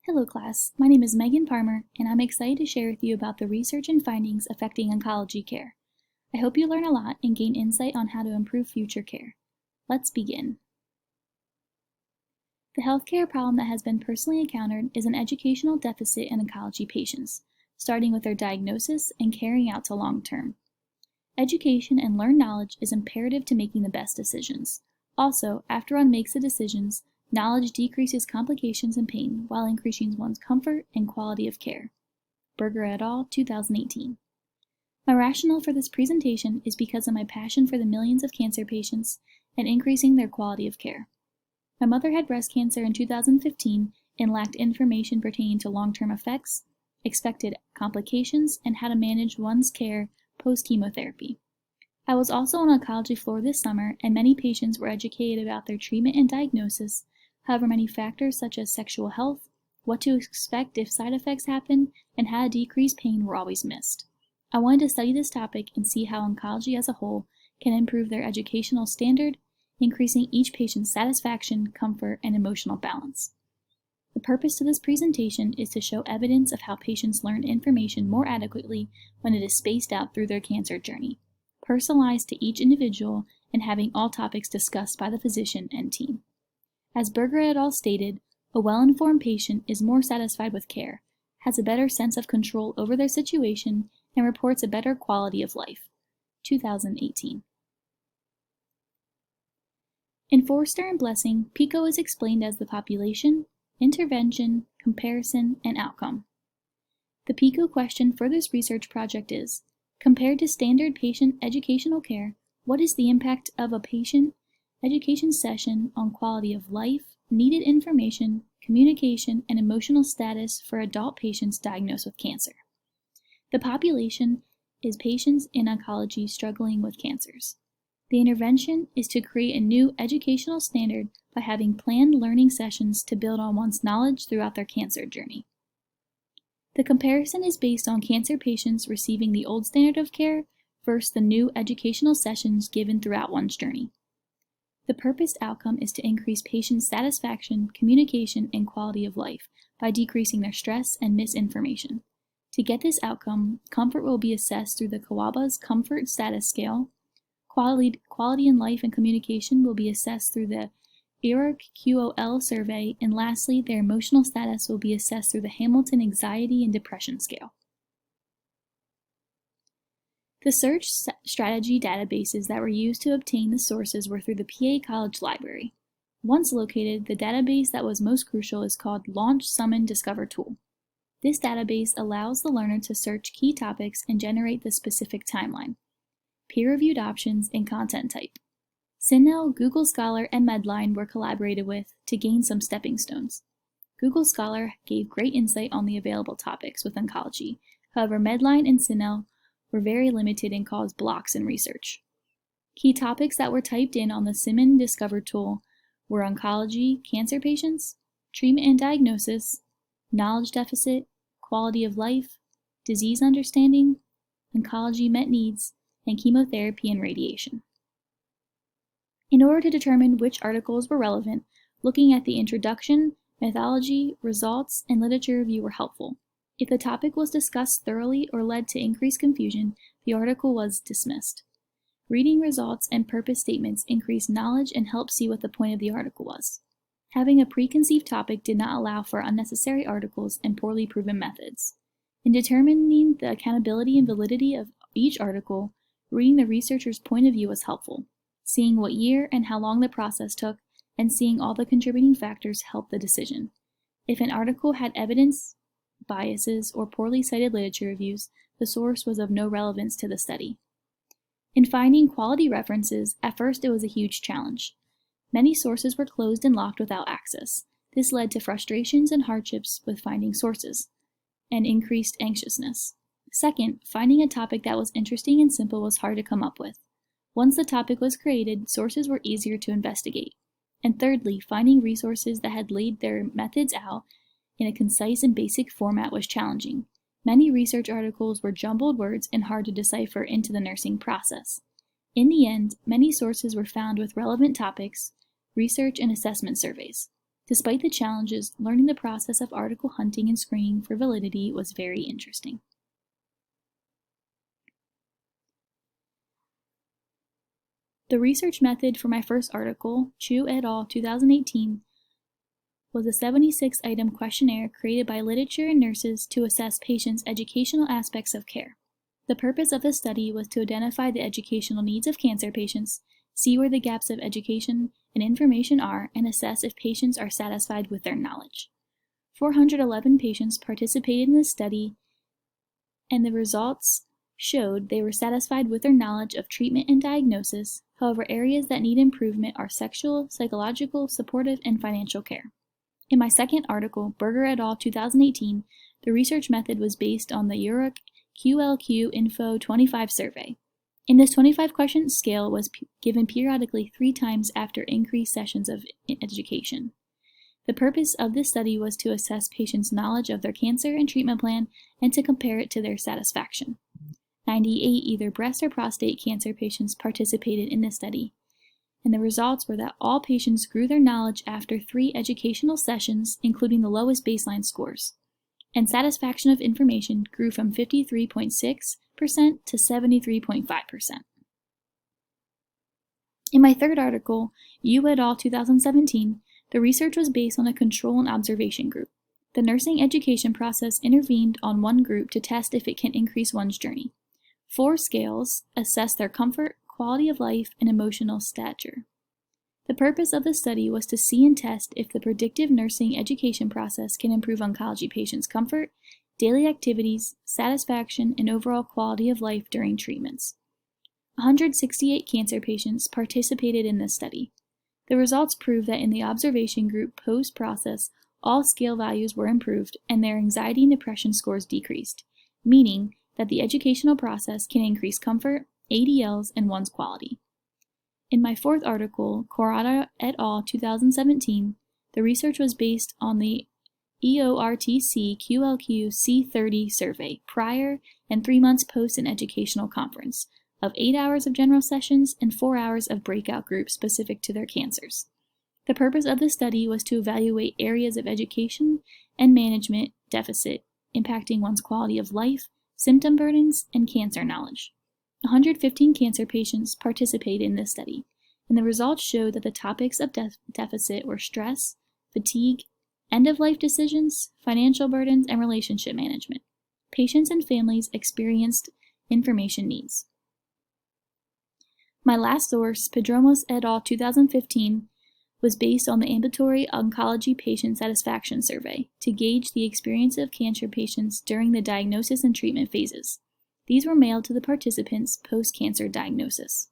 Hello class, my name is Megan Parmer, and I'm excited to share with you about the research and findings affecting oncology care. I hope you learn a lot and gain insight on how to improve future care. Let's begin. The healthcare problem that has been personally encountered is an educational deficit in oncology patients, starting with their diagnosis and carrying out to long term. Education and learned knowledge is imperative to making the best decisions. Also, after one makes the decisions, knowledge decreases complications and pain while increasing one's comfort and quality of care. Berger et al., 2018. My rationale for this presentation is because of my passion for the millions of cancer patients and increasing their quality of care. My mother had breast cancer in 2015 and lacked information pertaining to long-term effects, expected complications, and how to manage one's care post-chemotherapy. I was also on oncology floor this summer, and many patients were educated about their treatment and diagnosis. However, many factors such as sexual health, what to expect if side effects happen, and how to decrease pain were always missed. I wanted to study this topic and see how oncology as a whole can improve their educational standard, increasing each patient's satisfaction, comfort, and emotional balance. The purpose of this presentation is to show evidence of how patients learn information more adequately when it is spaced out through their cancer journey, personalized to each individual, and having all topics discussed by the physician and team. As Berger et al. Stated, a well-informed patient is more satisfied with care, has a better sense of control over their situation, and reports a better quality of life. 2018. In Forrester and Blessing, PICO is explained as the population, intervention, comparison, and outcome. The PICO question for this research project is, compared to standard patient educational care, what is the impact of a patient education session on quality of life, needed information, communication, and emotional status for adult patients diagnosed with cancer? The population is patients in oncology struggling with cancers. The intervention is to create a new educational standard by having planned learning sessions to build on one's knowledge throughout their cancer journey. The comparison is based on cancer patients receiving the old standard of care versus the new educational sessions given throughout one's journey. The purposed outcome is to increase patient satisfaction, communication, and quality of life by decreasing their stress and misinformation. To get this outcome, comfort will be assessed through the Kawaba's Comfort Status Scale. Quality in life and communication will be assessed through the ERQ-QOL survey, and lastly, their emotional status will be assessed through the Hamilton Anxiety and Depression Scale. The search strategy databases that were used to obtain the sources were through the PA College Library. Once located, the database that was most crucial is called Launch Summon Discover Tool. This database allows the learner to search key topics and generate the specific timeline, peer-reviewed options, and content type. CINEL, Google Scholar, and Medline were collaborated with to gain some stepping stones. Google Scholar gave great insight on the available topics with oncology. However, Medline and CINEL were very limited and caused blocks in research. Key topics that were typed in on the Summon Discover tool were oncology, cancer patients, treatment and diagnosis, knowledge deficit, quality of life, disease understanding, oncology met needs, and chemotherapy and radiation. In order to determine which articles were relevant, looking at the introduction, methodology, results, and literature review were helpful. If the topic was discussed thoroughly or led to increased confusion, the article was dismissed. Reading results and purpose statements increased knowledge and helped see what the point of the article was. Having a preconceived topic did not allow for unnecessary articles and poorly proven methods. In determining the accountability and validity of each article, reading the researcher's point of view was helpful. Seeing what year and how long the process took, and seeing all the contributing factors helped the decision. If an article had evidence, biases, or poorly cited literature reviews, the source was of no relevance to the study. In finding quality references, at first it was a huge challenge. Many sources were closed and locked without access. This led to frustrations and hardships with finding sources, and increased anxiousness. Second, finding a topic that was interesting and simple was hard to come up with. Once the topic was created, sources were easier to investigate. And thirdly, finding resources that had laid their methods out in a concise and basic format was challenging. Many research articles were jumbled words and hard to decipher into the nursing process. In the end, many sources were found with relevant topics, research, and assessment surveys. Despite the challenges, learning the process of article hunting and screening for validity was very interesting. The research method for my first article, Chu et al. 2018, was a 76-item questionnaire created by literature and nurses to assess patients' educational aspects of care. The purpose of the study was to identify the educational needs of cancer patients, see where the gaps of education and information are, and assess if patients are satisfied with their knowledge. 411 patients participated in this study, and the results showed they were satisfied with their knowledge of treatment and diagnosis. However, areas that need improvement are sexual, psychological, supportive, and financial care. In my second article, Berger et al. 2018, the research method was based on the URUC QLQ Info 25 survey. In this 25-question scale was given periodically 3 times after increased sessions of education. The purpose of this study was to assess patients' knowledge of their cancer and treatment plan and to compare it to their satisfaction. 98 either breast or prostate cancer patients participated in this study, and the results were that all patients grew their knowledge after 3 educational sessions, including the lowest baseline scores, and satisfaction of information grew from 53.6% to 73.5%. In my third article, Yu et al. 2017, the research was based on a control and observation group. The nursing education process intervened on one group to test if it can increase one's journey. 4 scales assess their comfort, quality of life, and emotional stature. The purpose of the study was to see and test if the predictive nursing education process can improve oncology patients' comfort, daily activities, satisfaction, and overall quality of life during treatments. 168 cancer patients participated in this study. The results proved that in the observation group post-process, all scale values were improved and their anxiety and depression scores decreased, meaning that the educational process can increase comfort, ADLs, and one's quality. In my fourth article, Coronado et al. 2017, the research was based on the EORTC QLQ C30 survey prior and 3 months post an educational conference of 8 hours of general sessions and 4 hours of breakout groups specific to their cancers. The purpose of the study was to evaluate areas of education and management deficit impacting one's quality of life, symptom burdens, and cancer knowledge. 115 cancer patients participated in this study, and the results showed that the topics of deficit were stress, fatigue, end-of-life decisions, financial burdens, and relationship management. Patients and families experienced information needs. My last source, Pedromos et al. 2015, was based on the Ambulatory Oncology Patient Satisfaction Survey to gauge the experience of cancer patients during the diagnosis and treatment phases. These were mailed to the participants post-cancer diagnosis.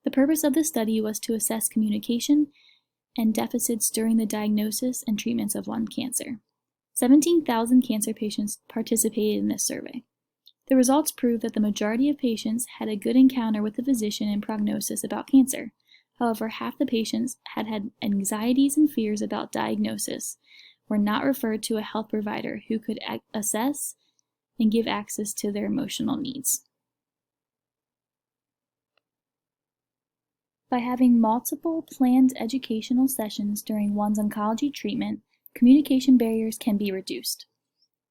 The purpose of the study was to assess communication and deficits during the diagnosis and treatments of lung cancer. 17,000 cancer patients participated in this survey. The results proved that the majority of patients had a good encounter with the physician and prognosis about cancer. However, half the patients had anxieties and fears about diagnosis, were not referred to a health provider who could assess and give access to their emotional needs. By having multiple planned educational sessions during one's oncology treatment, communication barriers can be reduced.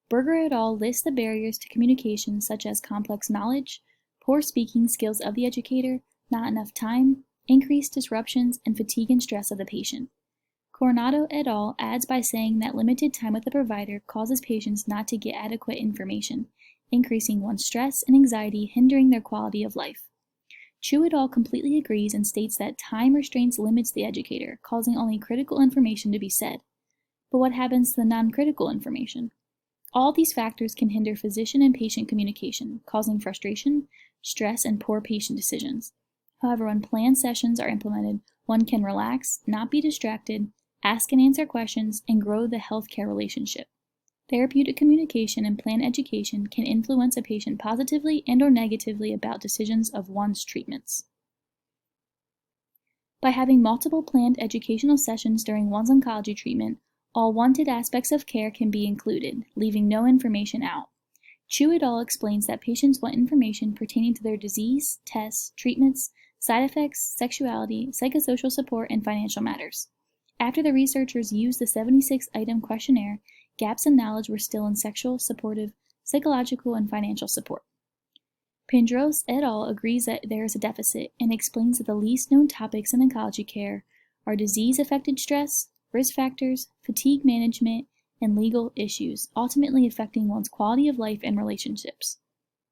Berger et al. Lists the barriers to communication such as complex knowledge, poor speaking skills of the educator, not enough time, increased disruptions, and fatigue and stress of the patient. Coronado et al. Adds by saying that limited time with the provider causes patients not to get adequate information, increasing one's stress and anxiety, hindering their quality of life. Chu et al. Completely agrees and states that time restraints limits the educator, causing only critical information to be said. But what happens to the non-critical information? All these factors can hinder physician and patient communication, causing frustration, stress, and poor patient decisions. However, when planned sessions are implemented, one can relax, not be distracted, ask and answer questions, and grow the healthcare relationship. Therapeutic communication and planned education can influence a patient positively and/or negatively about decisions of one's treatments. By having multiple planned educational sessions during one's oncology treatment, all wanted aspects of care can be included, leaving no information out. Chu et al. Explains that patients want information pertaining to their disease, tests, treatments, side effects, sexuality, psychosocial support, and financial matters. After the researchers used the 76-item questionnaire, gaps in knowledge were still in sexual, supportive, psychological, and financial support. Pandros et al. Agrees that there is a deficit and explains that the least known topics in oncology care are disease-affected stress, risk factors, fatigue management, and legal issues, ultimately affecting one's quality of life and relationships.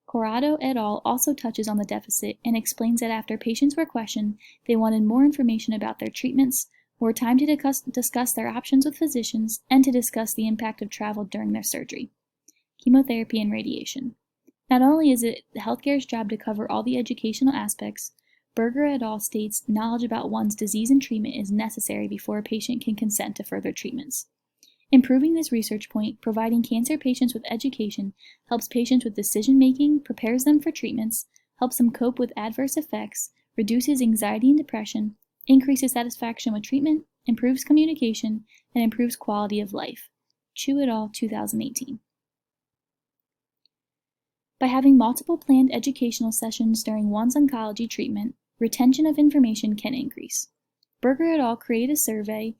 Corrado et al. Also touches on the deficit and explains that after patients were questioned, they wanted more information about their treatments, more time to discuss their options with physicians, and to discuss the impact of travel during their surgery, chemotherapy, and radiation. Not only is it the healthcare's job to cover all the educational aspects, Berger et al. States knowledge about one's disease and treatment is necessary before a patient can consent to further treatments. Improving this research point, providing cancer patients with education, helps patients with decision-making, prepares them for treatments, helps them cope with adverse effects, reduces anxiety and depression, increases satisfaction with treatment, improves communication, and improves quality of life. Chu et al. 2018. By having multiple planned educational sessions during one's oncology treatment, retention of information can increase. Berger et al. Created a survey,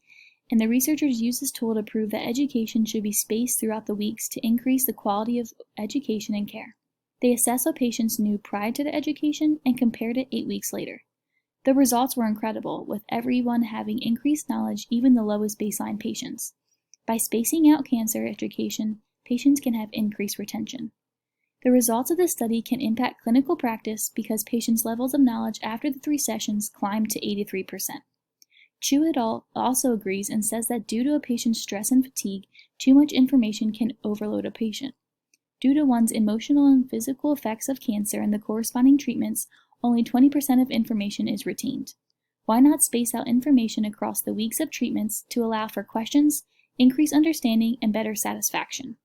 and the researchers used this tool to prove that education should be spaced throughout the weeks to increase the quality of education and care. They assessed what patients knew prior to the education and compared it 8 weeks later. The results were incredible, with everyone having increased knowledge, even the lowest baseline patients. By spacing out cancer education, patients can have increased retention. The results of this study can impact clinical practice because patients' levels of knowledge after the 3 sessions climbed to 83%. Chu et al. Also agrees and says that due to a patient's stress and fatigue, too much information can overload a patient. Due to one's emotional and physical effects of cancer and the corresponding treatments, only 20% of information is retained. Why not space out information across the weeks of treatments to allow for questions, increase understanding, and better satisfaction?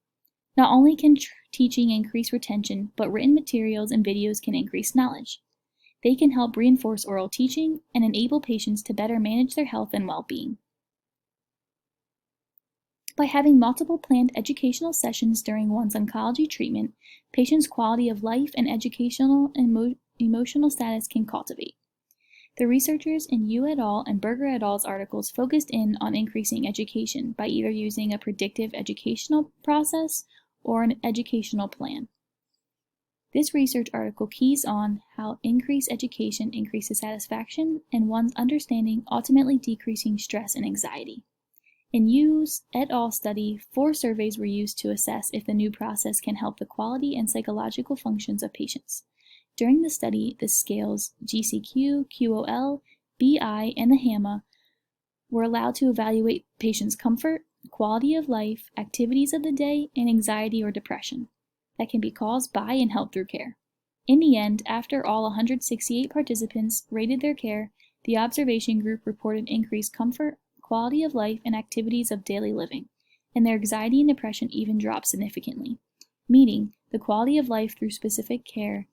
Not only can teaching increase retention, but written materials and videos can increase knowledge. They can help reinforce oral teaching and enable patients to better manage their health and well-being. By having multiple planned educational sessions during one's oncology treatment, patients' quality of life and educational and emotional status can cultivate. The researchers in Yu et al. And Berger et al.'s articles focused in on increasing education by either using a predictive educational process or an educational plan. This research article keys on how increased education increases satisfaction and one's understanding, ultimately decreasing stress and anxiety. In Yu's et al. Study, 4 surveys were used to assess if the new process can help the quality and psychological functions of patients. During the study, the scales GCQ, QOL, BI, and the HAMA were allowed to evaluate patients' comfort, quality of life, activities of the day, and anxiety or depression that can be caused by and helped through care. In the end, after all 168 participants rated their care, the observation group reported increased comfort, quality of life, and activities of daily living, and their anxiety and depression even dropped significantly, meaning the quality of life through specific care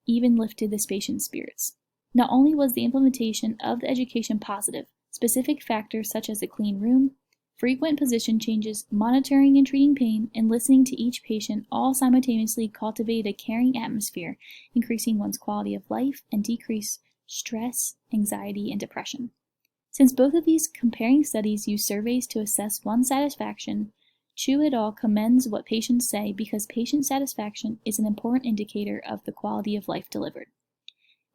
even lifted the patient's spirits. Not only was the implementation of the education positive, specific factors such as a clean room, frequent position changes, monitoring and treating pain, and listening to each patient all simultaneously cultivated a caring atmosphere, increasing one's quality of life and decrease stress, anxiety, and depression. Since both of these comparing studies use surveys to assess one's satisfaction, Chu et al. Commends what patients say because patient satisfaction is an important indicator of the quality of life delivered.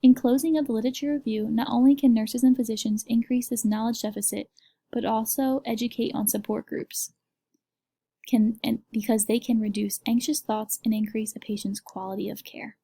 In closing of the literature review, not only can nurses and physicians increase this knowledge deficit, but also educate on support groups because they can reduce anxious thoughts and increase a patient's quality of care.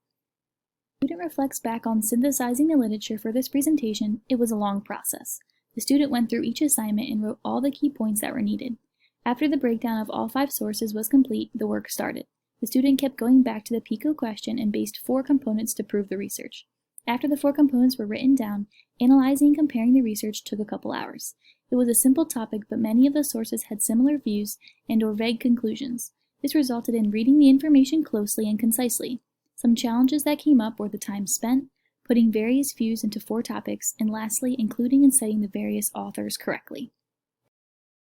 The student reflects back on synthesizing the literature for this presentation. It was a long process. The student went through each assignment and wrote all the key points that were needed. After the breakdown of all 5 sources was complete, the work started. The student kept going back to the PICO question and based 4 components to prove the research. After the 4 components were written down, analyzing and comparing the research took a couple hours. It was a simple topic, but many of the sources had similar views and/or vague conclusions. This resulted in reading the information closely and concisely. Some challenges that came up were the time spent, putting various views into 4 topics, and lastly, including and citing the various authors correctly.